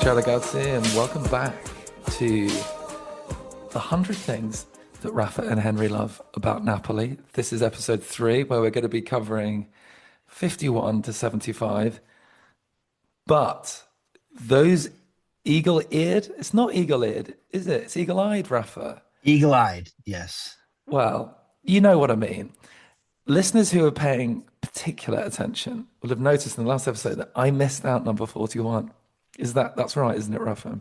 Ciao ragazzi, and welcome back to the 100 things that Rafa and Henry love about Napoli. This is episode 3, where we're going to be covering 51 to 75. But those eagle-eared, it's not eagle-eared, is it? It's eagle-eyed, Rafa. Eagle-eyed, yes. Well, you know what I mean. Listeners who are paying particular attention will have noticed in the last episode that I missed out number 41. That's right, isn't it, Rafa?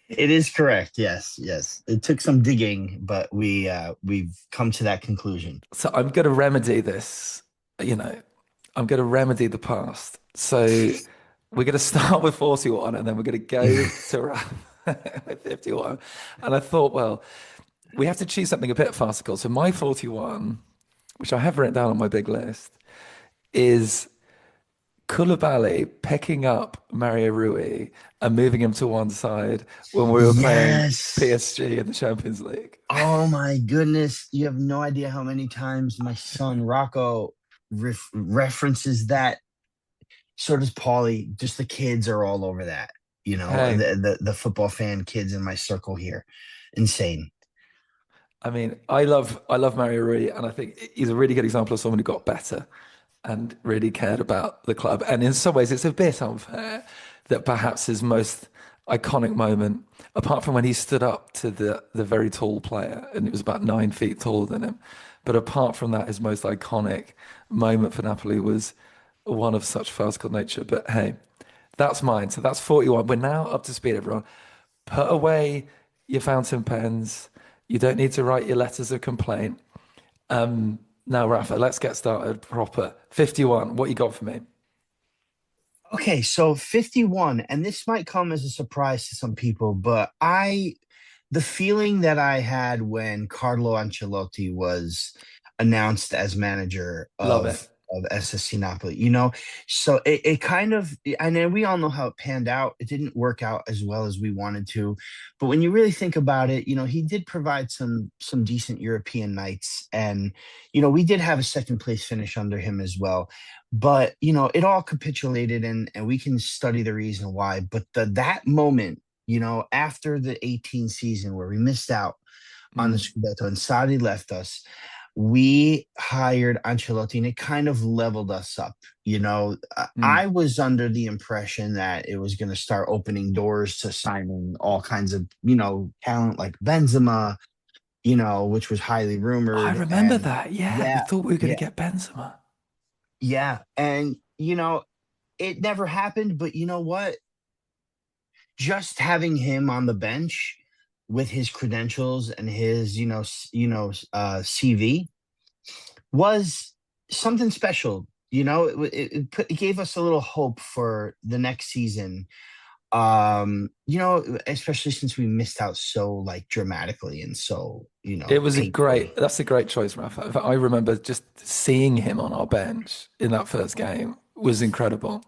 It is correct. Yes, yes. It took some digging, but we've come to that conclusion. So I'm going to remedy this, you know, I'm going to remedy the past. So we're going to start with 41 and then we're going to go to around 51. And I thought, well, we have to choose something a bit farcical. So my 41, which I have written down on my big list, is Koulibaly picking up Mario Rui and moving him to one side when we were playing Yes. PSG in the Champions League. Oh my goodness. You have no idea how many times my son Rocco references that. So does Paulie. Just the kids are all over that. Hey, The football fan kids in my circle here. Insane. I mean, I love Mario Rui, and I think he's a really good example of someone who got better and really cared about the club. And in some ways, it's a bit unfair that perhaps his most iconic moment, apart from when he stood up to the very tall player, and it was about 9 feet taller than him, but apart from that, his most iconic moment for Napoli was one of such farcical nature. But hey, that's mine. So that's 41. We're now up to speed, everyone. Put away your fountain pens. You don't need to write your letters of complaint. Now, Rafa, let's get started proper. 51, what you got for me? Okay, so 51, and this might come as a surprise to some people, but the feeling that I had when Carlo Ancelotti was announced as manager Love it. of SSC Napoli, so it kind of, and then we all know how it panned out. It didn't work out as well as we wanted to, but when you really think about it, he did provide some decent European nights, and we did have a second place finish under him as well. But it all capitulated, and we can study the reason why. But that moment, after the 18 season where we missed out on the Mm, Scudetto and Sarri left us, we hired Ancelotti, and it kind of leveled us up. mm. I was under the impression that it was going to start opening doors to signing all kinds of, talent like Benzema, which was highly I rumored. remember And that. Yeah, we yeah, thought we were going to yeah, get Benzema. yeah. And, it never happened. But you know what? Just having him on the bench with his credentials and his, CV was something special. It gave us a little hope for the next season. Especially since we missed out so like dramatically and so, painfully. That's a great choice, Rafa. I remember just seeing him on our bench in that first game was incredible.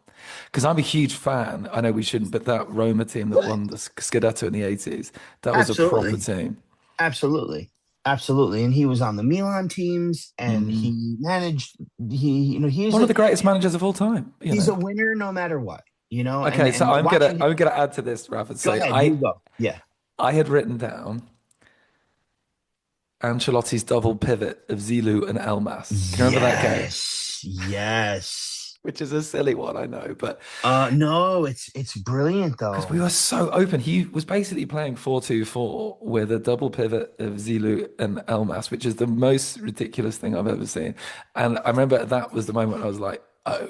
Because I'm a huge fan. I know we shouldn't, but that Roma team that won the Scudetto in the 80s, that was a proper Absolutely. team. Absolutely. Absolutely. And he was on the Milan teams, and Mm. he managed he One of the greatest managers of all time, you he's know. a winner no matter what, Okay, so and watching I'm gonna add to this, Rafa. go So ahead, you go. Yeah. I had written down Ancelotti's double pivot of Zilu and Elmas. Can you remember that game? Yes. Yes. Which is a silly one, I know, but No, it's brilliant because we though. were so open. He was basically playing 4-2-4 with a double pivot of Zilu and Elmas, which is the most ridiculous thing I've ever seen. And I remember that was the moment I was like, oh,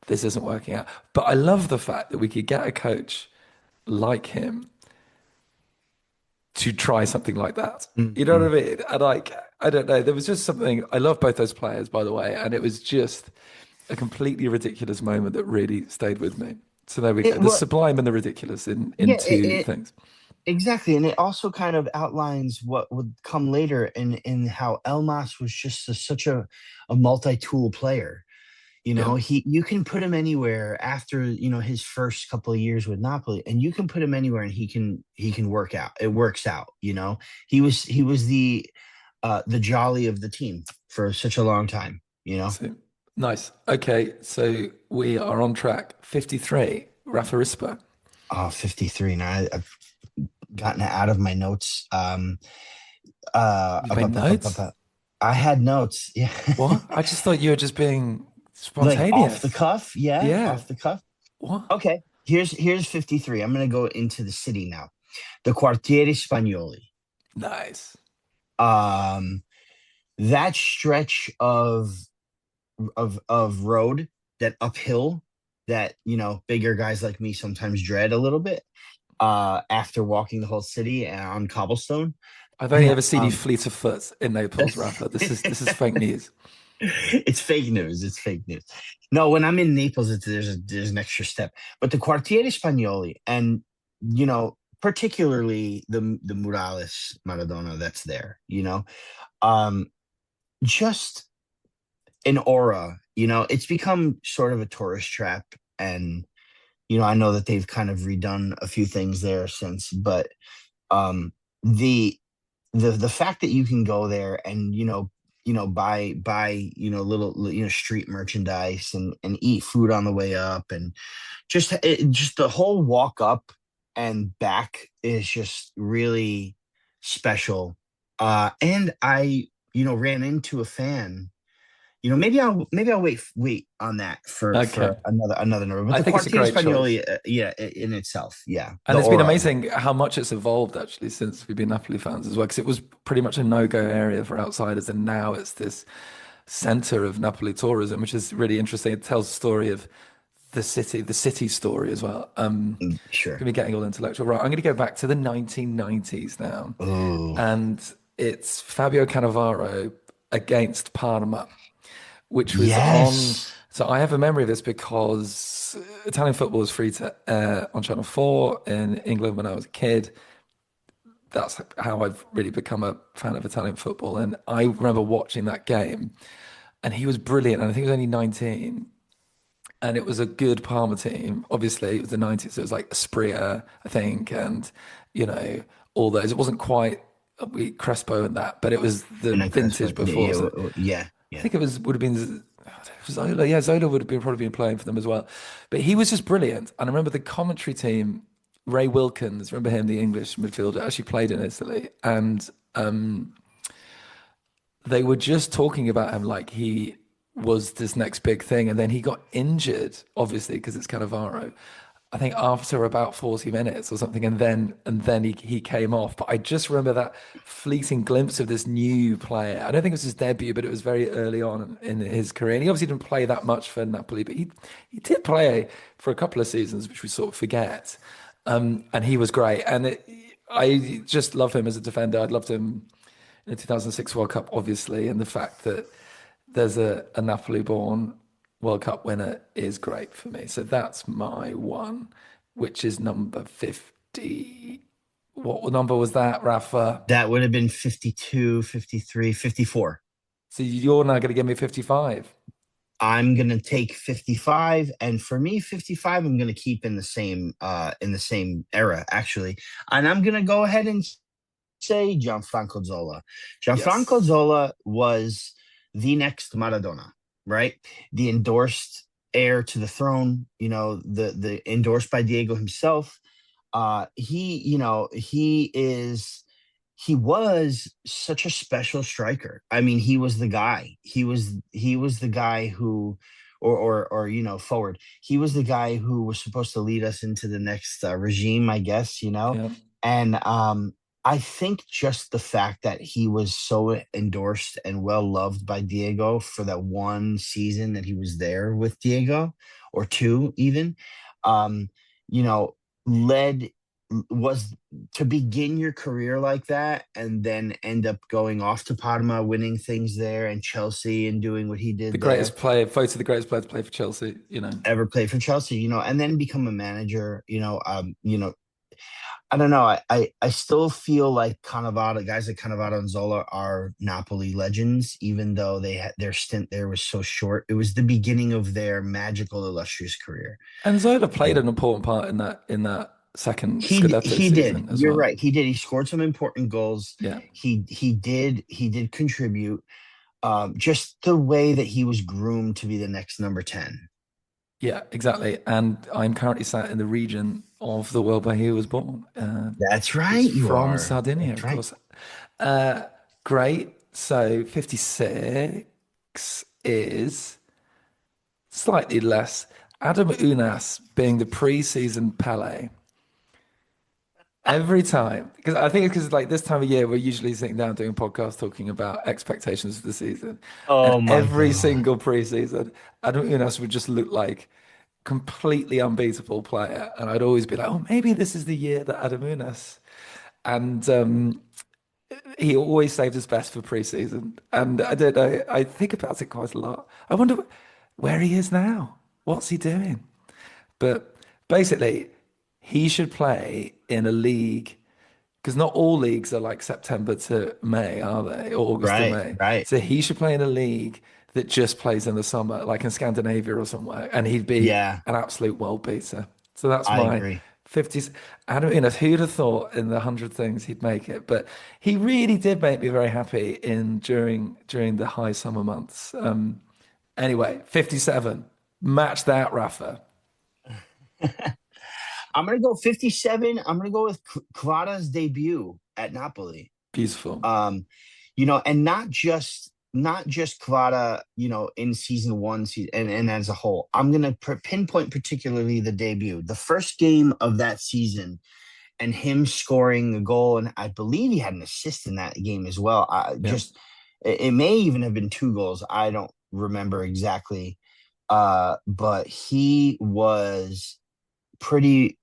this isn't working out. But I love the fact that we could get a coach like him to try something like that. You know what Mhm. I mean? And like, I don't know, there was just something. I love both those players, by the way, and it was just a completely ridiculous moment that really stayed with me. So there we go. It The well, sublime and the ridiculous in yeah, two things. exactly, and it also kind of outlines what would come later in how Elmas was just such a multi-tool player. Yeah. You can put him anywhere after, his first couple of years with Napoli, and you can put him anywhere and he can work out. It works out. He was the jolly of the team for such a long time. So nice. Okay, so we are on track. 53, Rafa Rispo. Oh, 53. Now I've gotten it out of my notes. You made notes? I had notes. Yeah. What? I just thought you were just being Like off the spontaneous. cuff. Yeah. Yeah. Off the cuff. What? Okay. Here's 53. I'm going to go into the city now. The Quartieri Spagnoli. Nice. Um, that stretch of road, that uphill that, bigger guys like me sometimes dread a little bit, after walking the whole city on cobblestone. I've only ever seen you um fleet of foot in Naples, Rafa. This is fake news. it's fake news. It's fake news. No, when I'm in Naples, there's an extra step. But the Quartiere Spagnoli, and particularly the Murales Maradona that's there, um, just an aura. It's become sort of a tourist trap, and I know that they've kind of redone a few things there since, but um, the the fact that you can go there and buy little street merchandise and eat food on the way up, and just the whole walk up and back is just really special. And I ran into a fan. Maybe I'll wait on that for Okay. another number. But I the think it's a Quartiere great choice. Spagnoli, yeah, in itself, yeah, And the it's been aura of it. amazing how much it's evolved actually since we've been Napoli fans as well, because it was pretty much a no-go area for outsiders, and now it's this center of Napoli tourism, which is really interesting. It tells the story of the city story as well. Sure. Gonna be getting all intellectual. Right, I'm going to go back to the 1990s now, Oh, and it's Fabio Cannavaro against Parma, which was on. yes. So I have a memory of this because Italian football was free to air on Channel 4 in England when I was a kid. That's how I've really become a fan of Italian football. And I remember watching that game, and he was brilliant. And I think he was only 19. And it was a good Parma team. Obviously, it was the 90s. So it was like Spria, I think, and, you know, all those. It wasn't quite Crespo and that, but it was the And then Crespo, vintage yeah, before. So yeah, I yeah. think it was would have been Zola. Yeah, Zola would have been probably been playing for them as well. But he was just brilliant. And I remember the commentary team, Ray Wilkins, remember him, the English midfielder, actually played in Italy. And they were just talking about him like he was this next big thing. And then he got injured, obviously, because it's Cannavaro. I think after about 40 minutes or something, and then he came off. But I just remember that fleeting glimpse of this new player. I don't think it was his debut, but it was very early on in his career. And he obviously didn't play that much for Napoli, but he did play for a couple of seasons, which we sort of forget. And he was great. I just love him as a defender. I'd loved him in the 2006 World Cup, obviously, and the fact that there's a Napoli-born World Cup winner is great for me. So that's my one, which is number 50. What number was that, Rafa? That would have been 52, 53, 54. So you're now going to give me 55. I'm gonna take 55, and for me, 55, I'm gonna keep in the same era, actually. And I'm gonna go ahead and say Gianfranco Zola. Gianfranco Yes. Zola was the next Maradona, right? The endorsed heir to the throne, the endorsed by Diego himself. He was such a special striker. I mean, he was the guy. He was the guy who, or forward. He was the guy who was supposed to lead us into the next regime, I guess. Yeah. And I think just the fact that he was so endorsed and well loved by Diego for that one season that he was there with Diego, or two even, um, you know, led was to begin your career like that and then end up going off to Parma, winning things there, and Chelsea, and doing what he The did there. greatest player, voted the greatest player to play for Chelsea, you know. Ever played for Chelsea, and then become a manager. I don't know. I still feel like Cannavaro, guys like Cannavaro and Zola are Napoli legends, even though they had their stint there was so short. It was the beginning of their magical, illustrious career. And Zola played And an important part in that second Scudetto he did. season as You're well. right. He did. He scored some important goals. Yeah. He did contribute. Just the way that he was groomed to be the next number 10. Yeah, exactly. And I'm currently sat in the region of the world where he was born. That's He's right, you from are. Sardinia, That's of right. course. Great. So 56 is slightly less. Adam Unas being the pre-season Pele. Every time, because I think it's because like this time of year, we're usually sitting down doing podcasts talking about expectations for the season. And Oh my every God. single preseason, Adam Unas would just look like completely unbeatable player. And I'd always be like, oh, maybe this is the year that Adam Unas. And he always saved his best for preseason. And I don't know, I think about it quite a lot. I wonder where he is now. What's he doing? But basically, he should play in a league because not all leagues are like September to May, are they? Or August to Right, May. right. So he should play in a league that just plays in the summer, like in Scandinavia or somewhere, and he'd be Yeah, an absolute world beater. So that's I my agree. 50s. I don't, you know, who'd have thought in the 100 things he'd make it? But he really did make me very happy in during the high summer months. Anyway, 57. Match that, Rafa. I'm gonna go 57. I'm gonna go with Kvara's debut at Napoli. Beautiful. Um, and not just Kvara, in season one, and as a whole. I'm gonna pinpoint particularly the debut, the first game of that season, and him scoring the goal, and I believe he had an assist in that game as well. Yeah. It may even have been two goals. I don't remember exactly, but he was pretty.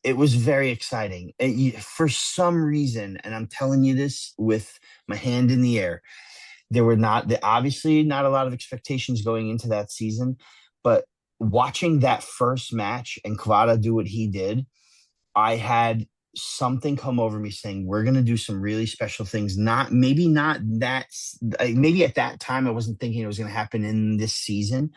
It was very exciting. For some reason, and I'm telling you this with my hand in the air, there were obviously not a lot of expectations going into that season, but watching that first match and Kvara do what he did, I had something come over me saying we're going to do some really special things. Not that, maybe at that time I wasn't thinking it was going to happen in this season,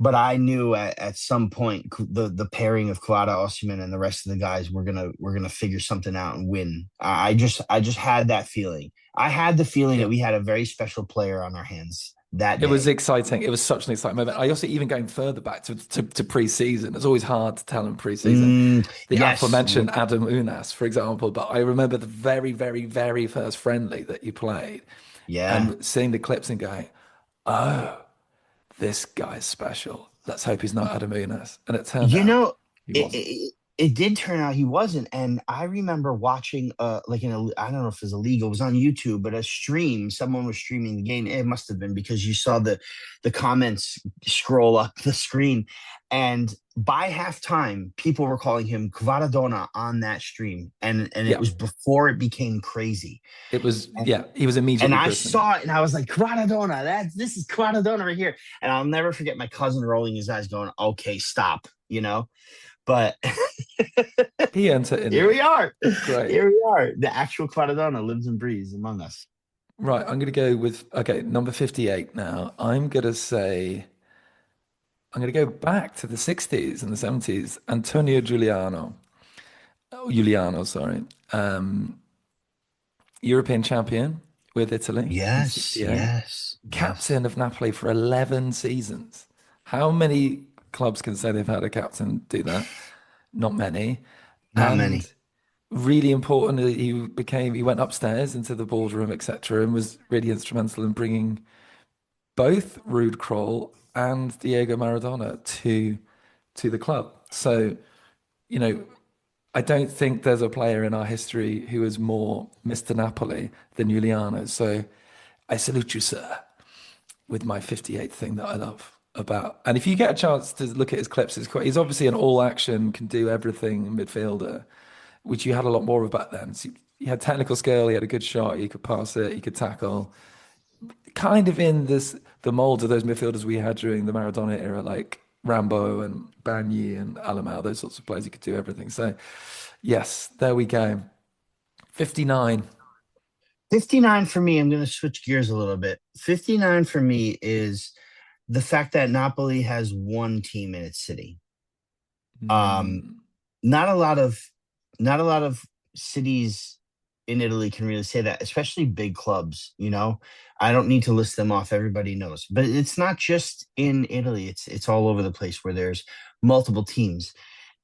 but I knew at some point the pairing of Kvara, Osimhen, and the rest of the guys we're gonna figure something out and win. I just had that feeling. I had the feeling Yeah. that we had a very special player on our hands that It was day. exciting. It was such an exciting moment. I also, even going further back to pre-season, it's always hard to tell in pre-season. The Yes, aforementioned Adam Unas, for example, but I remember the very, very, very first friendly that you played yeah. and seeing the clips and going, oh, this guy's special. Let's hope he's not Adam Unas. And it turned You out know, he it, wasn't. it it did turn out he wasn't, and I remember watching like I don't know if it was a league, it was on YouTube, but a stream. Someone was streaming the game. It must have been because you saw the comments scroll up the screen, and by halftime, people were calling him Kvaradona on that stream, and it Yeah, was before it became crazy. it was, And yeah, he was and immediately I christened. saw it, and I was like, Kvaradona, this is Kvaradona right here. And I'll never forget my cousin rolling his eyes, going, "Okay, stop," But He earned it in the here we end. are. Great. Here we are. The actual Quaradona lives and breathes among us. Right, I'm going to go with, okay, number 58 now. I'm going to go back to the 60s and the 70s. Antonio Giuliano. Oh, Giuliano, sorry. European champion with Italy in Yes, 68. yes, yes. Captain of Napoli for 11 seasons. How many clubs can say they've had a captain do that? Not many. Not And many. really important, he went upstairs into the boardroom, etc., and was really instrumental in bringing both Ruud Krol and Diego Maradona to the club. So, you know, I don't think there's a player in our history who is more Mr. Napoli than Giuliano. So I salute you, sir, with my 58th thing that I love about. And if you get a chance to look at his clips, he's obviously an all action, can do everything midfielder, which you had a lot more of back then. So he had technical skill, he had a good shot, he could pass it, he could tackle. Kind of in the mold of those midfielders we had during the Maradona era, like Rambo and Bagni and Alamau, those sorts of players. He could do everything. So, yes, there we go. 59. 59 for me, I'm going to switch gears a little bit. 59 for me is the fact that Napoli has one team in its city. Um, Mm, not a lot of not a lot of cities in Italy can really say that, especially big clubs, you know. I don't need to list them off, everybody knows. But it's not just in Italy, it's all over the place where there's multiple teams.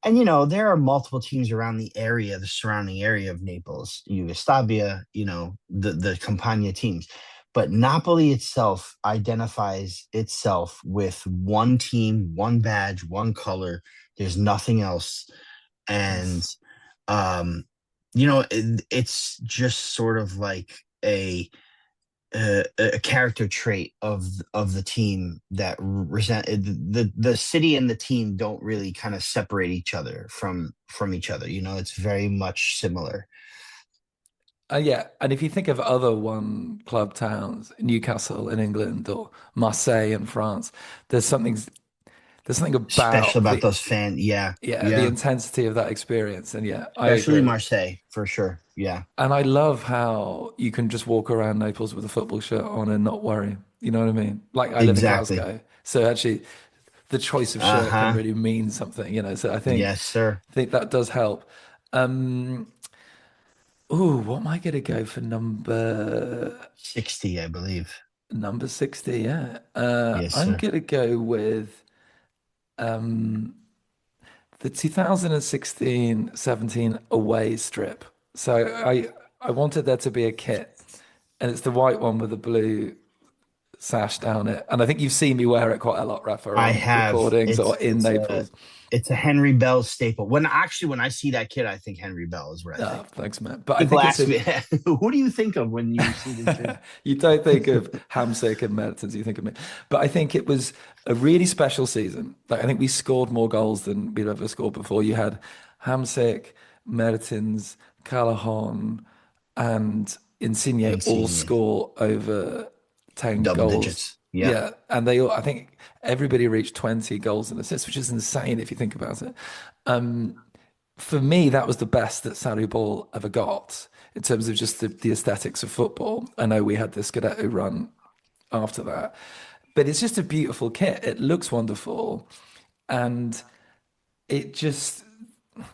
And there are multiple teams around the area, the surrounding area of Naples, Jugoslavia, the Campania teams. But Napoli itself identifies itself with one team, one badge, one color. There's nothing else. And Yes. it's just sort of like a character trait of the team that resent the city and the team don't really kind of separate each other from each other. It's very much similar. Yeah, and if you think of other one club towns, Newcastle in England or Marseille in France, there's something there's something Especially about about the those fans. Yeah, the yeah. intensity of that experience. And yeah, I Especially agree. Marseille for sure. Yeah, And I love how you can just walk around Naples with a football shirt on and not worry. You know what I mean? Like I live in exactly. Glasgow, so actually the choice of shirt can Uh-huh. really mean something, So Yes, sir. I think that does help. Um, what am I gonna go for '60, I believe. number 60? Yeah. Yes, I'm sir. gonna go with um the 2016-17 away strip. So I wanted there to be a kit, and it's the white one with the blue sash down it. And I think you've seen me wear it quite a lot, Rafa, I on have. recordings or It's in it's a Naples. it's a Henry Bell staple. When I see that kid, I think Henry Bell is what I Oh, think. thanks, man. But I People think it's ask a me, who do you think of when you see this jersey? you don't think of Hamsik and Mertens, you think of me. But I think it was a really special season. Like I think we scored more goals than we've ever scored before. You had Hamsik, Mertens, Callahan, and Insigne all Insigne, score over 10 double goals. digits. Yeah. Yeah. And they all, I think everybody reached 20 goals and assists, which is insane if you think about it. For me, that was the best that Sarri Ball ever got in terms of just the aesthetics of football. I know we had the Scudetto run after that, but it's just a beautiful kit. It looks wonderful. And it just,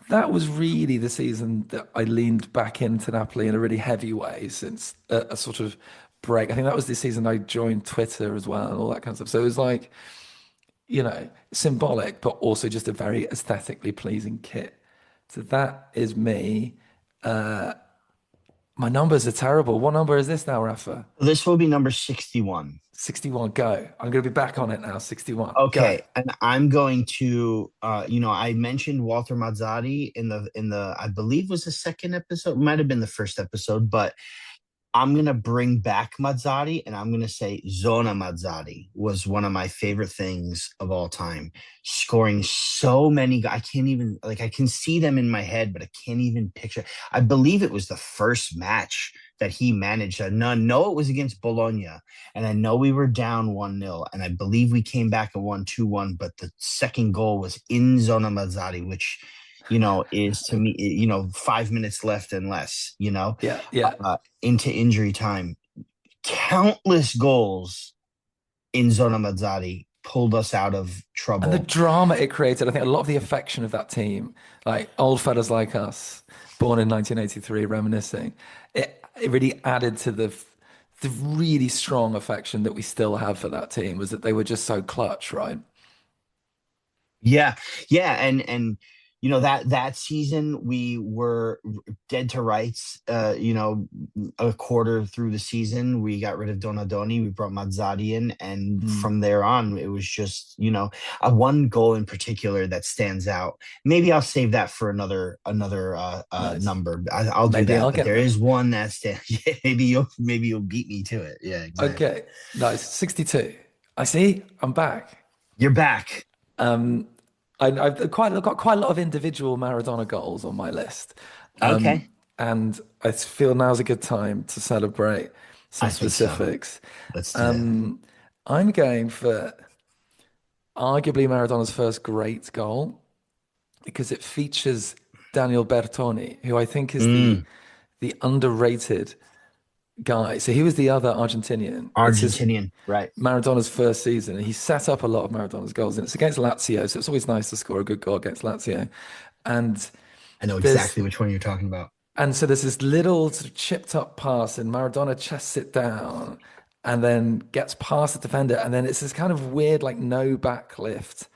that was really the season that I leaned back into Napoli in a really heavy way since a sort of break. I think that was the season I joined Twitter as well and all that kind of stuff. So it was like, symbolic, but also just a very aesthetically pleasing kit. So that is me. My numbers are terrible. What number is this now, Rafa? This will be number 61. 61, go. I'm going to be back on it now. 61, go. Okay, and I'm going to I mentioned Walter Mazzari in the I believe was the second episode, might have been the first episode, but I'm gonna bring back Mazzari, and I'm gonna say Zona Mazzari was one of my favorite things of all time. Scoring so many, I can't even like I can see them in my head, but I can't even picture. I believe it was the first match that he managed. I know it was against Bologna, and I know we were down 1-0, and I believe we came back and won 2-1. But the second goal was in Zona Mazzari, which is to me, 5 minutes left and less, Yeah, yeah. into injury time. Countless goals in Zona Mazzari pulled us out of And the trouble. drama it created, I think a lot of the affection of that team, like old fellas like us, born in 1983, reminiscing, it really added to the really strong affection that we still have for that team was that they were just so clutch, right? Yeah, yeah, and that season we were dead to rights. A quarter through the season, we got rid of Donadoni, we brought Mazzari in, and Mm, from there on, it was just a one goal in particular that stands out. Maybe I'll save that for another nice. number. I'll do Maybe that, I'll but get there there. is one that stands. Yeah, maybe you'll beat me to it. Yeah, exactly. Okay, nice. 62. I see. I'm back. You're back. Um, I've got quite a lot of individual Maradona goals on my list, Okay, and I feel now's a good time to celebrate some I think so. specifics. Let's do that. Um, I'm going for arguably Maradona's first great goal because it features Daniel Bertoni, who I think is the Mm. underrated guy. So he was the other Argentinian. It's his Argentinian, right? Maradona's first season, and he set up a lot of Maradona's goals, and it's against Lazio, so it's always nice to score a good goal against Lazio. And I know there's exactly which one you're talking about. And so there's this little sort of chipped up pass, and Maradona chests it down and then gets past the defender. And then it's this kind of weird, like no backlift,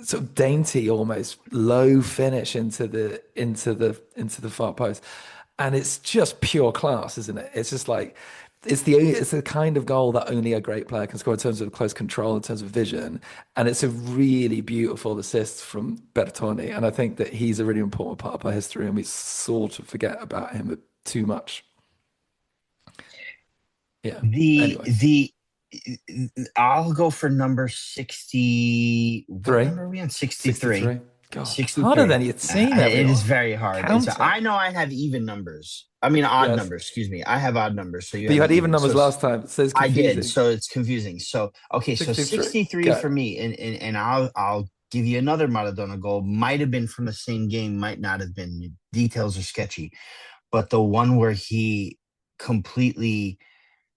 sort of dainty, almost low finish into the far post. And it's just pure class, isn't it? It's just like it's the kind of goal that only a great player can score in terms of close control, in terms of vision, and it's a really beautiful assist from Bertoni. And I think that he's a really important part of our history, and we sort of forget about him too much. Yeah. The Anyway, the I'll go for number 60. What three, number are we on? 63. 63. God, it's harder 63. than you'd seen, It is everyone. very hard. Counter. I know I have even numbers. I mean odd Yes. numbers, excuse me. I have odd numbers, so you But you have had even even. numbers last time, so it's I did, confusing. so it's confusing. So okay, so 63. 63 Go. for me, and I'll give you another Maradona goal. Might have been from the same game, might not have been. Details are sketchy, but the one where he completely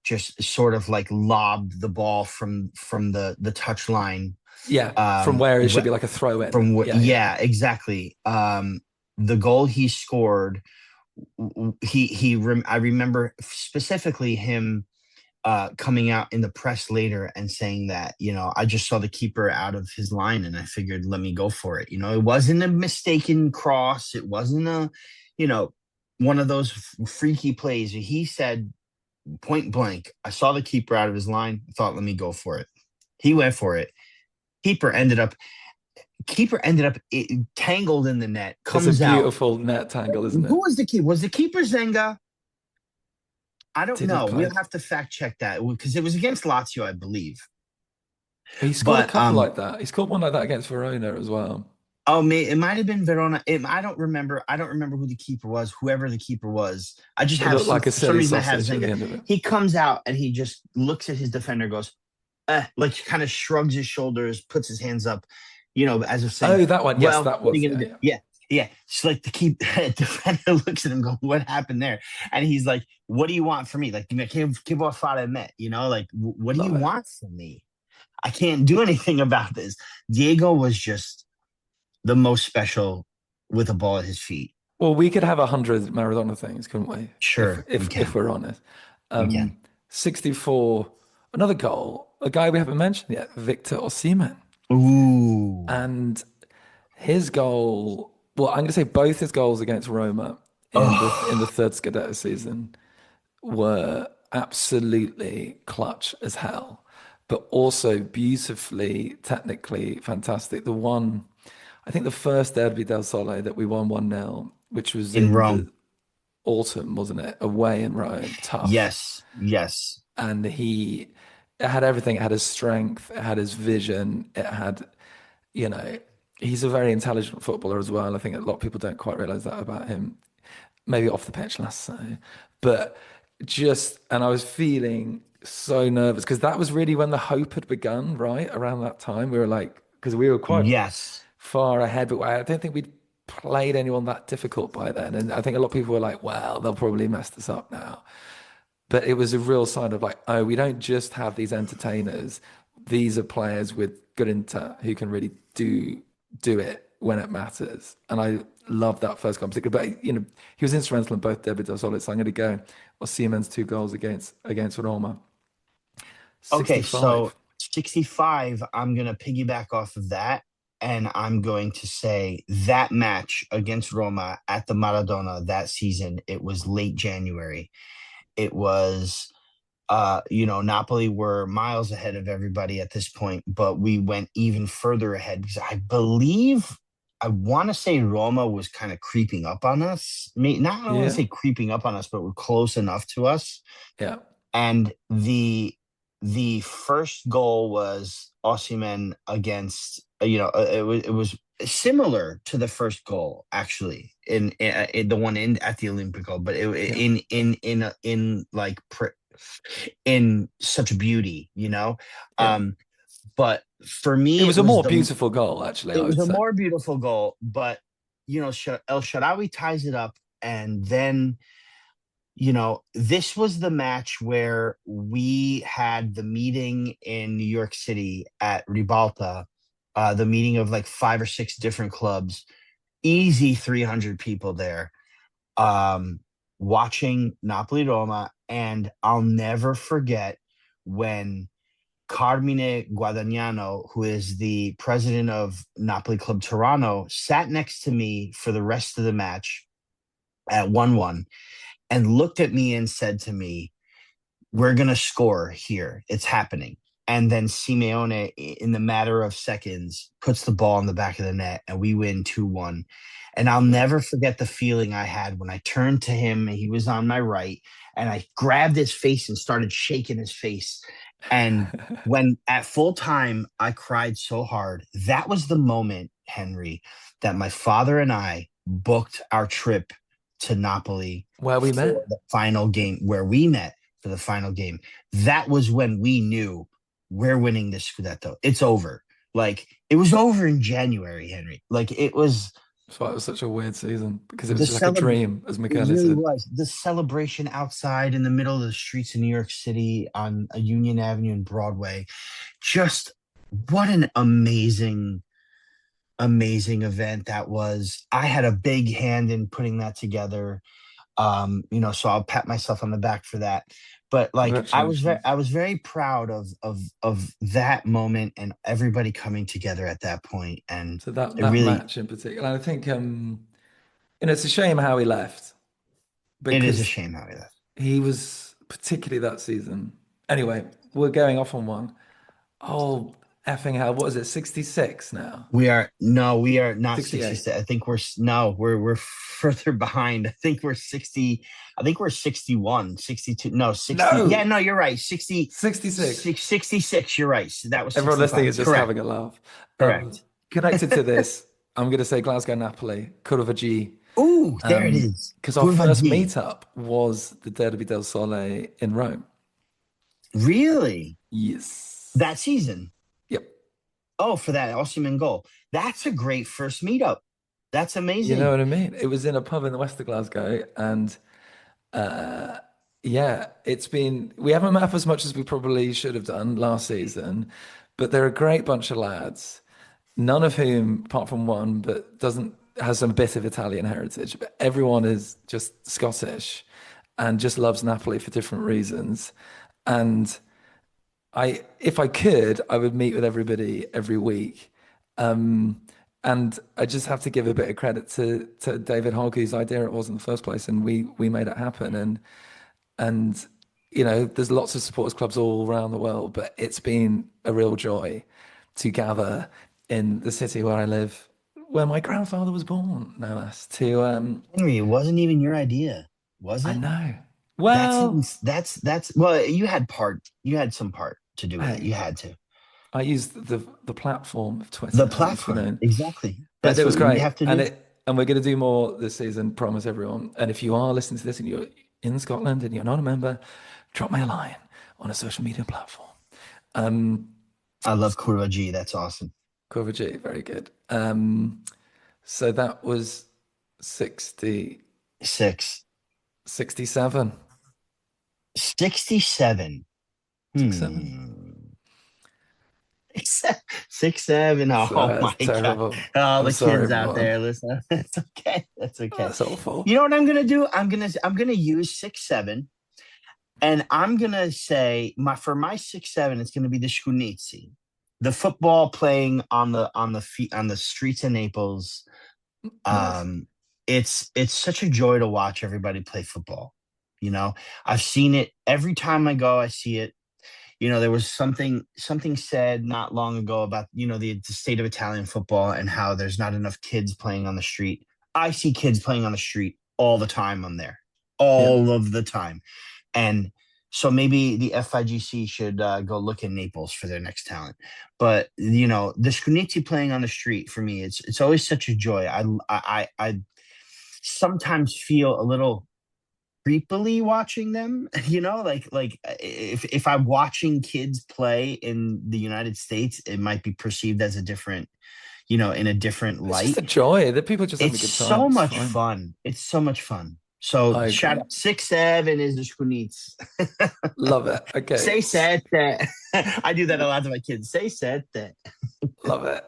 just sort of like lobbed the ball from the touch line, Yeah. From um where it should be like a throw in. Yeah, yeah. yeah, exactly. The goal he scored, I remember specifically him coming out in the press later and saying that, I just saw the keeper out of his line and I figured, let me go for it. It wasn't a mistaken cross. It wasn't you know, one of those freaky plays. He said point blank, I saw the keeper out of his line. I thought, let me go for it. He went for it. Keeper ended up, tangled in the net, It's a comes out. beautiful net tangle, isn't Who it? was the keeper? Was the keeper Zenga? I don't Did he know. play? We'll have to fact check that because it was against Lazio, I believe. He scored a But couple like that. He scored one like that against Verona as well. it might have been Verona. I don't remember. I don't remember who the keeper was. Whoever the keeper was, I just It have looked some like a for some silly reason. I have sausage at the Zenga. end of it. He comes out and he just looks at his defender, goes, like kind of shrugs his shoulders, puts his hands up, as if saying, Oh, that one. Yes, "Well, that what are was. you gonna Yeah, do?" yeah. Yeah, yeah. It's like the keep defender looks at him, going, "What happened there?" And he's like, "What do you want from me? Like, give off fare met, like, what do you Love it. want from me? I can't do anything about this." Diego was just the most special with a ball at his feet. Well, we could have 100 Maradona things, couldn't we? If Sure, we if if can. we're honest. We can. 64, another goal, a guy we haven't mentioned yet, Victor Osimhen. Ooh. And his goal, well, I'm going to say both his goals against Roma in the Oh, third Scudetto season were absolutely clutch as hell, but also beautifully, technically fantastic. The one, I think the first Derby del Sole that we won 1-0, which was in in the Rome. autumn, wasn't it? Away in Rome, tough. Yes. Yes. And it had everything. It had his strength, it had his vision, it had, you know, he's a very intelligent footballer as well. I think a lot of people don't quite realize that about him. Maybe off the pitch, let's say. But and I was feeling so nervous because that was really when the hope had begun, right? Around that time, we were like, because we were quite Yes. far ahead, but I don't think we'd played anyone that difficult by then. And I think a lot of people were like, well, they'll probably mess this up now. But it was a real sign of like, oh, we don't just have these entertainers. These are players with good intent who can really do it when it matters. And I love that first goal in particular. But he was instrumental in both David Solis. So I'm going to go Osimhen's two goals against Roma. Okay, so 65. 65, I'm going to piggyback off of that. And I'm going to say that match against Roma at the Maradona that season, it was late January. It was, Napoli were miles ahead of everybody at this point, but we went even further ahead because I want to say Roma was kind of creeping up on us. Not, I don't want to Yeah. say creeping up on us, but we're close enough to us. Yeah. And the first goal was Osimhen against, it was similar to the first goal actually in the one at the Olympico, but Yeah. in like in such beauty, Yeah. um but for It me was a more beautiful goal, actually, it I was would a say. more beautiful goal. But El Shaarawy ties it up, and then this was the match where we had the meeting in New York City at Ribalta, the meeting of like five or six different clubs, easy 300 people there. um, watching Napoli Roma, and I'll never forget when Carmine Guadagnano, who is the president of Napoli Club Toronto, sat next to me for the rest of the match at 1-1 and looked at me and said to me, "We're going to score here. It's happening." And then Simeone, in the matter of seconds, puts the ball in the back of the net and we win 2-1. And I'll never forget the feeling I had when I turned to him and he was on my right and I grabbed his face and started shaking his face. And when at full time, I cried so hard. That was the moment, Henry, that my father and I booked our trip to Napoli Where we for met. the final game, where we met for the final game. That was when we knew we're winning this Scudetto. It's over. Like it was over in January, Henry. Like it was That's why it was such a weird season because it was the just like a celebration. dream, as It Michele really said. was the celebration outside in the middle of the streets of New York City on a Union Avenue and Broadway. Just what an amazing event that was. I had a big hand in putting that together. So I'll pat myself on the back for that. But like Congratulations. I was very proud of that moment and everybody coming together at that point. And So that it that really match in particular, and I think it's a shame how he left it is a because shame how he left. he was particularly that season. Anyway, we're going off on one. Oh, effing hell. What is it? 66 now? We are not 68. 66. I think no, we're further behind. I think we're 60. I think we're 61, 62. No, 60. Yeah, No, no, you're right. 60, 66. 66. You're right. So that was Everyone listening 65. is just Correct. having a laugh. Correct. Connected to this, I'm going to say Glasgow Napoli, Curva G, Ooh, there it is. because our Curva first G. meetup was the Derby del Sole in Rome. Really? Yes. That season? Yep. Oh, for that Osimhen goal. That's a great first meetup. That's You know amazing. what I mean? It was in a pub in the west of Glasgow, and uh, yeah, we haven't met up as much as we probably should have done last season, but they're a great bunch of lads, none of whom, apart from one, but doesn't has some bit of Italian heritage, but everyone is just Scottish and just loves Napoli for different reasons. And if I could, I would meet with everybody every week. Um, and I just have to give a bit of credit to David Hogg, whose idea it was in the first place, and we made it happen. And there's lots of supporters clubs all around the world, but it's been a real joy to gather in the city where I live, where my grandfather was born, no less. Henry, it wasn't even your idea, was I it? know. Well, Well, you had some part to do with it. You hey, had to. I used the platform of The Twitter, as you platform. know. Exactly. But That's it what was we great, have to and do. we're going to do more this season. Promise everyone. And if you are listening to this and you're in Scotland and you're not a member, drop me a line on a social media platform. Um, I love Kurva G. That's awesome. Cover G, very good. So that was 60, Six. 67, 67. 67. Hmm. 6, 7. So Oh that's my God. terrible. All I'm the sorry, kids out everyone. there, listen. It's okay. That's okay. That's awful. You know what I'm gonna do? I'm gonna use 6, 7, and I'm gonna say my 6, 7, it's gonna be the Scunizzi, the football playing on the streets of Naples. Nice. Um, it's such a joy to watch everybody play football. You know, I've seen it every time I go. I see it. There was something said not long ago about the state of Italian football and how there's not enough kids playing on the street. I see kids playing on the street all the time. I'm there Yeah. all of the time, and so maybe the FIGC should go look in Naples for their next talent. But the Scunizzi playing on the street for me, it's always such a joy. I sometimes feel a little creepily watching them. Like if I'm watching kids play in the United States, it might be perceived as a different, in a different It's just a light. joy that people just having a It's good time. so It's much fine. fun. It's so much fun. So I shout agree. out 6, 7 is the Skunitz. Love it. Okay. Say sette. I do that a lot to my kids. Say sette. Love it.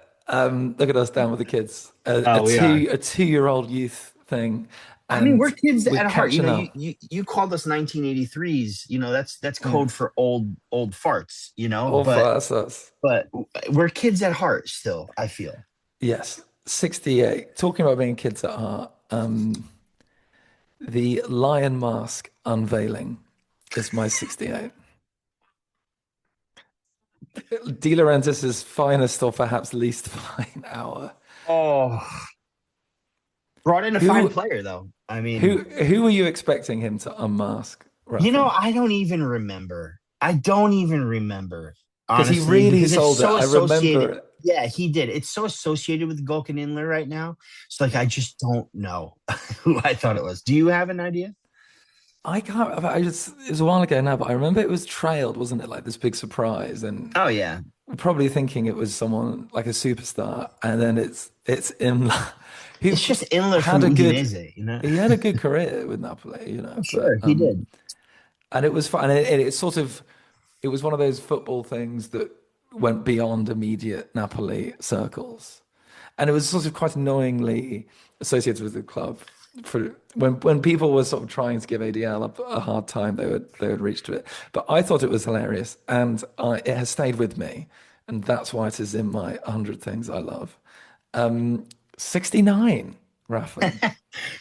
Look at us down with the kids. A Oh, we are. 2-year-old youth thing. I mean, we're and kids we're at heart. You know, catching you up. you you called us 1983s. You know, that's Yeah, code for old farts. You know, all for us. but we're kids at heart still. I feel. Yes, 68. Talking about being kids at heart, the lion mask unveiling is my 68. De Laurentiis's finest or perhaps least fine hour. Oh, brought in a fine Who player though. I mean, who were you expecting him to unmask, you know, roughly? I don't even remember. I don't even remember, Because he honestly, really because it's sold it. so I associated. remember it. Yeah, he did. It's so associated with Gulkin Inler right now. So like I Yeah. just don't know who I thought it was. Do you have an idea? I can't. I just it was a while ago now, but I remember it was trailed, wasn't it? Like this big surprise, and Oh yeah. probably thinking it was someone like a superstar, and then it's in It's who just Inler from had a good Udinese, you know? he had a good career with Napoli, Oh, but sure, he did. and it was fun. And it sort of it was one of those football things that went beyond immediate Napoli circles, and it was sort of quite annoyingly associated with the club. For when people were sort of trying to give ADL a hard time, they would reach to it. But I thought it was hilarious, and it has stayed with me, and that's why it is in my 100 things I love. 69, Rafa.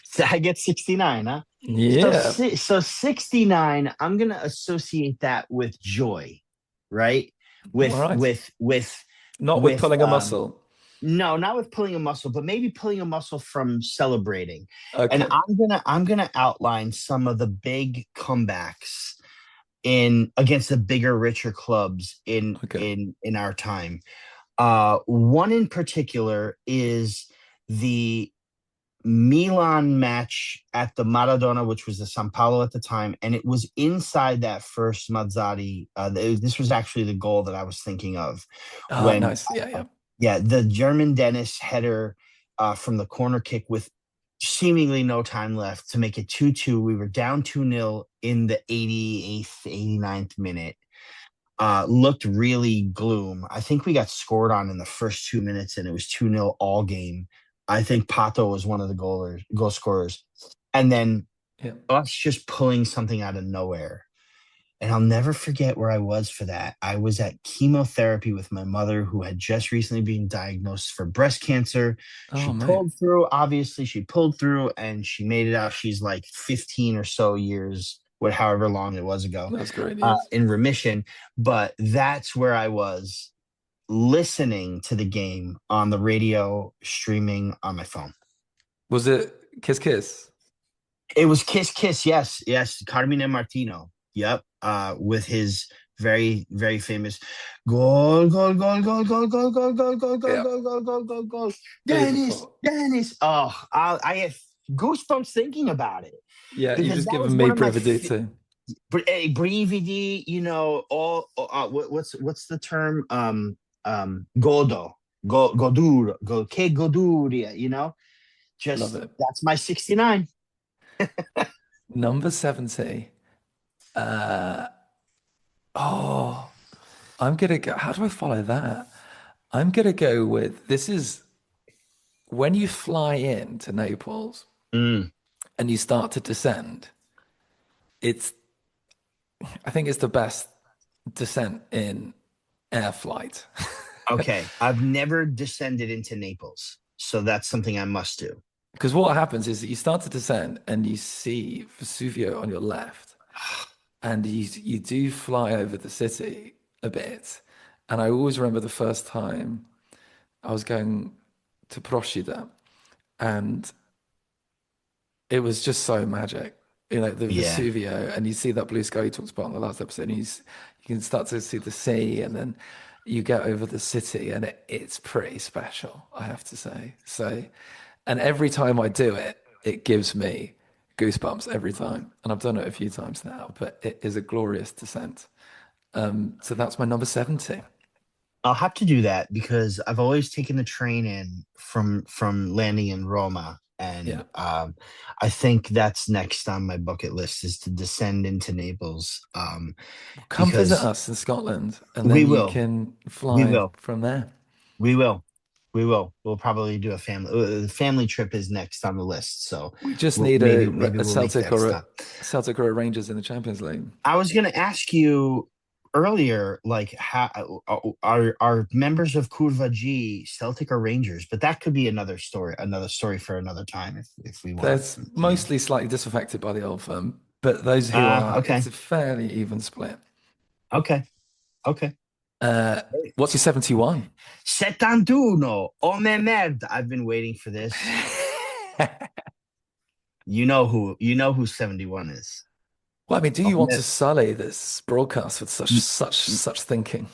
So I get 69, huh? So Yeah. so 69, I'm gonna associate that with joy, right? All With right. with with Not with with pulling a muscle. no, not with pulling a muscle, but maybe pulling a muscle from celebrating. And Okay. I'm gonna outline some of the big comebacks in against the bigger, richer clubs in Okay. in our time. One in particular is the Milan match at the Maradona, which was the San Paulo at the time, and it was inside that first Mazzari. This was actually the goal that I was thinking of Oh, when, nice. Yeah, yeah. yeah, the German Dennis header from the corner kick with seemingly no time left to make it 2-2. We were down 2-0 in the 88th, 89th minute. Looked really gloom. I think we got scored on in the first 2 minutes, and it was 2-0 all game. I think Pato was one of the goal scorers. And then Yeah. us just pulling something out of nowhere. And I'll never forget where I was for that. I was at chemotherapy with my mother, who had just recently been diagnosed for breast cancer. Oh, She mate. pulled through, obviously, she pulled through and she made it out. She's like 15 or so years, however long it was ago, That's great news. in remission. But that's where I was listening to the game on the radio, streaming on my phone. Was it Kiss Kiss? It was Kiss Kiss, yes, yes, Carmine Martino. Yep. With his very famous goal, goal, goal, goal, goal, goal, goal, goal, goal, goal, Yeah. goal, goal, goal, goal, goal. Dennis, Beautiful. Dennis. Oh, I have goosebumps thinking about it Yeah, you've because just that was given one me of my Prividito. brevidi, all what's the term? Godo, godur, go che goduria, Love just it. that's my 69. Number 70. Uh, oh, I'm gonna go. How do I follow that? I'm gonna go with this is when you fly in to Naples Mm, and you start to descend. It's I think it's the best descent in air flight. okay, I've never descended into Naples, so that's something I must do. Because what happens is that you start to descend and you see Vesuvio on your left, and you do fly over the city a bit. And I always remember the first time I was going to Procida, and it was just so magic. The Yeah, Vesuvio, and you see that blue sky you talked about in the last episode, and you can start to see the sea, and then you get over the city, and it's pretty special, I have to say. So, and every time I do it, it gives me goosebumps every time. And I've done it a few times now, but it is a glorious descent. So that's my number 70. I'll have to do that because I've always taken the train in from landing in Roma, and Yeah. I think that's next on my bucket list is to descend into Naples, Come visit because us in Scotland, and we then you will, can we fly will, from there. we will. We will. We'll probably do a family trip is next on the list. So We just we'll need maybe a we'll make Celtic that or stop. a Celtic or a Rangers in the Champions League. I was going to ask you earlier, like, how are members of Kurva G Celtic or Rangers? But that could be another story for another time if we want. They're mostly slightly disaffected by the old firm, but those who are, it's Okay, a fairly even split. okay, okay. Uh, what's your 71? 71. Oh man, merde. I've been waiting for this. You know who 71 is. Well, I mean, do Oh, you want to sully this broadcast with man. such thinking?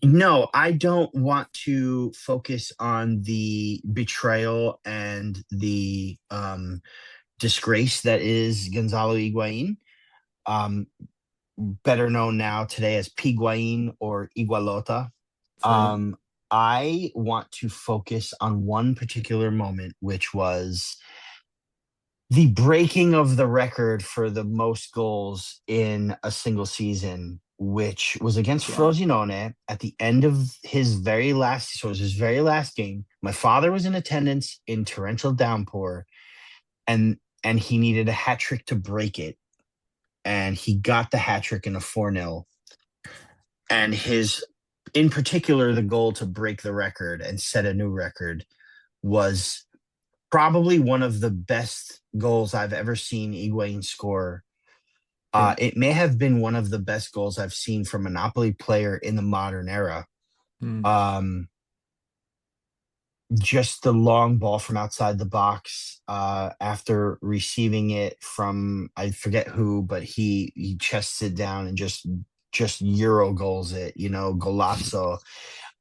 No, I don't want to focus on the betrayal and the disgrace that is Gonzalo Higuain, um, better known now today as Piguain or Igualota. See? Um, I want to focus on one particular moment, which was the breaking of the record for the most goals in a single season, which was against Yeah. Frosinone at the end of his very last, so it was his very last game. My father was in attendance in torrential downpour, and he needed a hat trick to break it, and he got the hat trick in a 4-0. And his, in particular, the goal to break the record and set a new record was probably one of the best goals I've ever seen Higuain score. Yeah. It may have been one of the best goals I've seen from a Napoli player in the modern era. Mm. Um, just the long ball from outside the box after receiving it from I forget who, but he chests it down and just Euro goals it, golazzo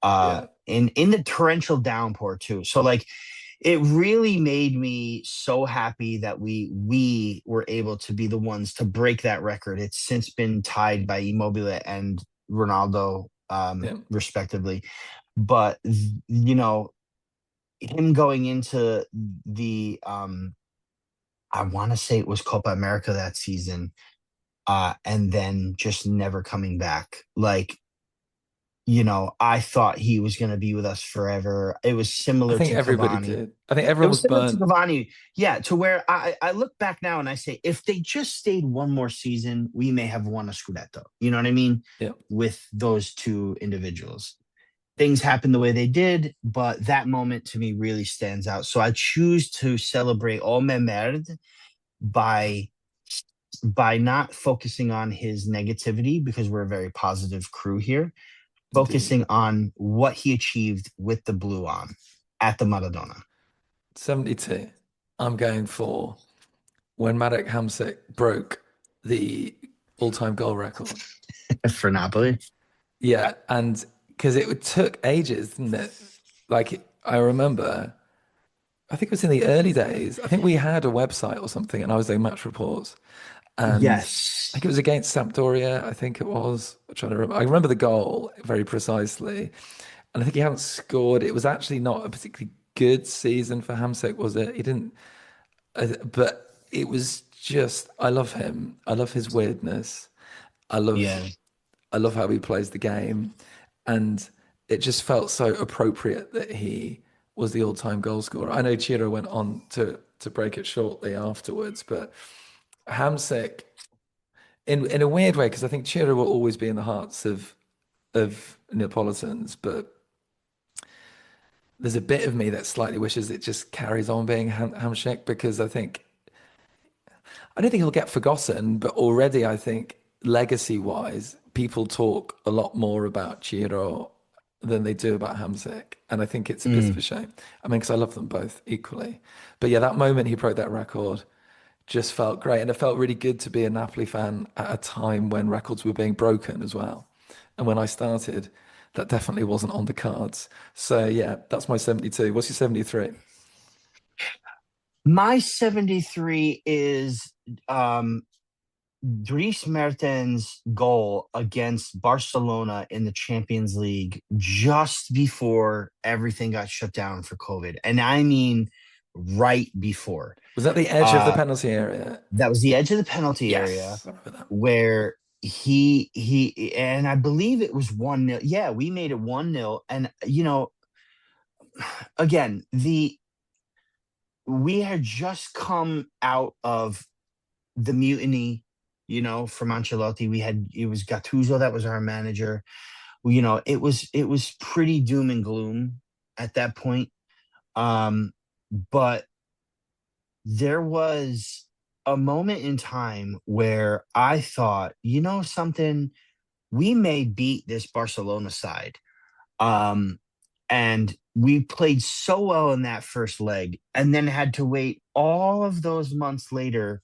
Yeah. in the torrential downpour too. So like it really made me so happy that we were able to be the ones to break that record. It's since been tied by Immobile and Ronaldo, Yeah. respectively. But him going into the I want to say it was Copa America that season, and then just never coming back. Like, I thought he was going to be with us forever. It was I similar think to everybody Cavani. did. I think It everyone was was similar to burnt. Cavani. Yeah, to where I look back now and I say, if they just stayed one more season, we may have won a Scudetto. You know what I mean? Yeah. With those two individuals. Things happened the way they did, but that moment to me really stands out. So I choose to celebrate All Mehmed by not focusing on his negativity because we're a very positive crew here, Indeed. focusing on what he achieved with the blue on at the Maradona 72. I'm going for when Marek Hamsik broke the all-time goal record. for Napoli. Yeah, and because it took ages, didn't it? Like I remember, I think it was in the early days. I think we had a website or something, and I was doing match reports, and I think Yes. it was against Sampdoria. I think it was. I'm trying to remember. I remember the goal very precisely, and I think he hadn't scored. It was actually not a particularly good season for Hamsik, was it? He didn't, but it was just. I love him. I love his weirdness. I love Yeah. I love how he plays the game, and it just felt so appropriate that he was the all-time goal scorer. I know Chiro went on to break it shortly afterwards, but Hamsik, in a weird way, because I think Chiro will always be in the hearts of Neapolitans, but there's a bit of me that slightly wishes it just carries on being Hamsik because I don't think he'll get forgotten, but already I think legacy wise, people talk a lot more about Ciro than they do about Hamsik. And I think it's a bit of a Mm. shame. I mean, because I love them both equally. But yeah, that moment he broke that record just felt great. And it felt really good to be a Napoli fan at a time when records were being broken as well. And when I started, that definitely wasn't on the cards. So yeah, that's my 72. What's your 73? My 73 is um Dries Mertens' goal against Barcelona in the Champions League just before everything got shut down for COVID. And I mean right before. Was that the edge of the Uh penalty area? that was the edge of the penalty area Yes. I remember that. where he and I believe it was 1-0. Yeah, we made it 1-0. And again, the we had just come out of the mutiny, from Ancelotti. It was Gattuso that was our manager. It was pretty doom and gloom at that point. Um, but there was a moment in time where I thought, something, we may beat this Barcelona side. Um, and we played so well in that first leg and then had to wait all of those months later,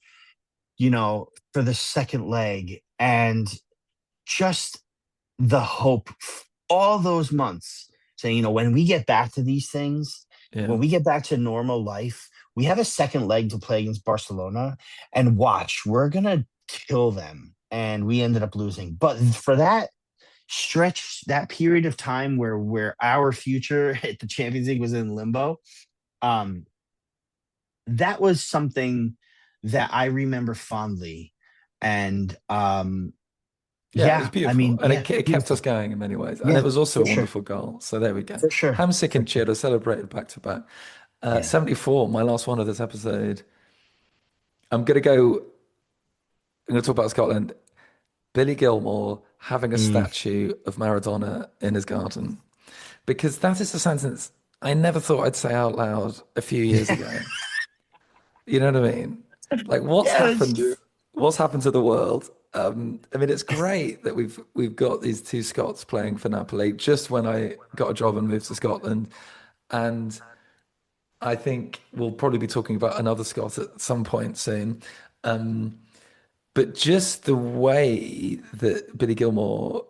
for the second leg. And just the hope, all those months saying, when we get back to these things, Yeah. when we get back to normal life, we have a second leg to play against Barcelona, and watch, we're going to kill them. And we ended up losing. But for that stretch, that period of time where our future at the Champions League was in limbo, um, that was something that I remember fondly. And Yeah, it was yeah, I beautiful. mean, And yeah, it kept us beautiful. going in many ways. And it Yeah, was also for a sure. wonderful goal. So there we go. For sure. Hamsik For and sure. Chiedo celebrated back to back. Yeah. 74, my last one of this episode. I'm going to go, I'm going to talk about Scotland. Billy Gilmore having a Mm. statue of Maradona in his garden. Because that is a sentence I never thought I'd say out loud a few years ago. You know what I mean? Like what's Yeah, that's happened? true. What's happened to the world? I mean, it's great that we've got these two Scots playing for Napoli just when I got a job and moved to Scotland. And I think we'll probably be talking about another Scot at some point soon. But just the way that Billy Gilmore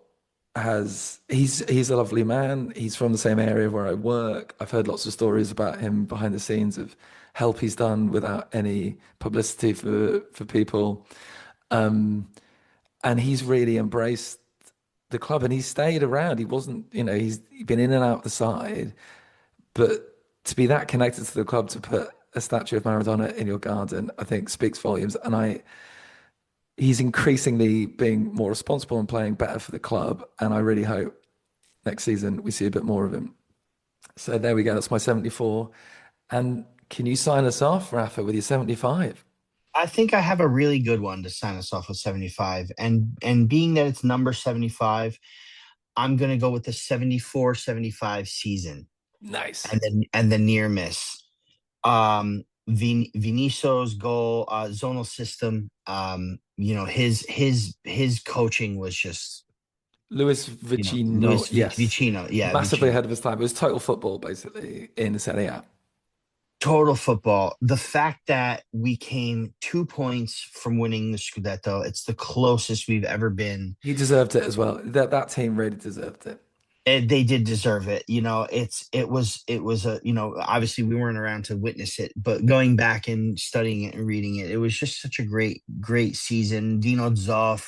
he's a lovely man. He's from the same area where I work. I've heard lots of stories about him behind the scenes of help he's done without any publicity for people. And he's really embraced the club and he stayed around. He wasn't, he's been in and out the side, but to be that connected to the club to put a statue of Maradona in your garden, I think speaks volumes. And he's increasingly being more responsible and playing better for the club. And I really hope next season we see a bit more of him. So there we go. That's my 74. And can you sign us off, Rafa, with your 75? I think I have a really good one to sign us off with 75. And being that it's number 75, I'm gonna go with the 74-75 season Nice. and the near miss. Vinicion's goal, zonal system, his coaching was just, Luis Luis Vicino, yes. Vicino, yeah, Massively Vicino. ahead of his time. It was total football, basically, in Serie A. Total football. The fact that we came 2 points from winning the Scudetto, it's the closest we've ever been. He deserved it as well. That team really deserved it. And they did deserve it. It was a, obviously we weren't around to witness it, but going back and studying it and reading it, it was just such a great season. Dino Zoff,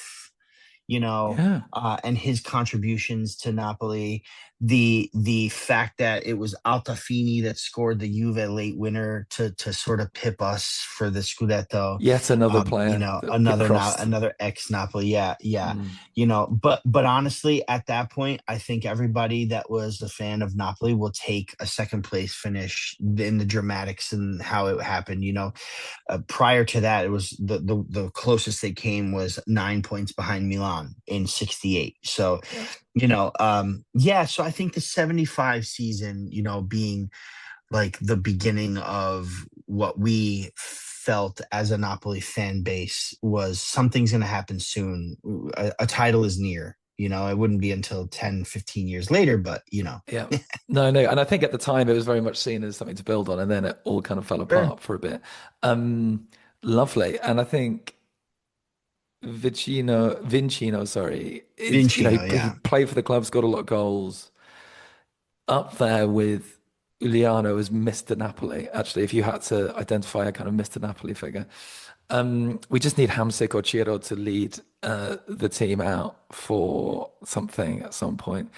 Yeah. and his contributions to Napoli. The fact that it was Altafini that scored the Juve late winner to sort of pip us for the Scudetto. Yet another player that crossed. Another ex Napoli. Yeah, yeah. Mm. But honestly, at that point, I think everybody that was a fan of Napoli will take a second place finish in the dramatics and how it happened. Prior to that, it was the closest they came was 9 points behind Milan in '68. So, Yeah. yeah. So I think the '75 season, being like the beginning of what we felt as a Napoli fan base, was something's going to happen soon. A title is near. It wouldn't be until 10, 15 years later, but Yeah. No, no. And I think at the time it was very much seen as something to build on, and then it all kind of fell sure. apart for a bit. Lovely. And I think Vincino, sorry, is, Vincino, he yeah. played for the club, scored a lot of goals, up there with Uliano as Mr. Napoli. Actually, if you had to identify a kind of Mr. Napoli figure, we just need Hamsik or Ciro to lead the team out for something at some point.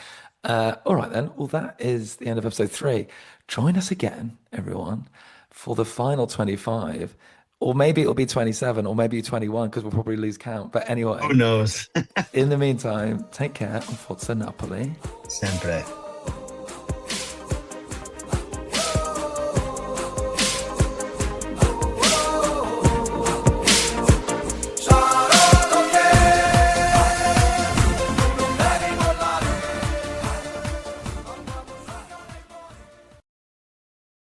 All right, then. Well, that is the end of episode 3. Join us again, everyone, for the final 25. Or maybe it'll be 27, or maybe 21, because we'll probably lose count. But Who anyway, knows? in the meantime, take care and Forza Napoli. Sempre.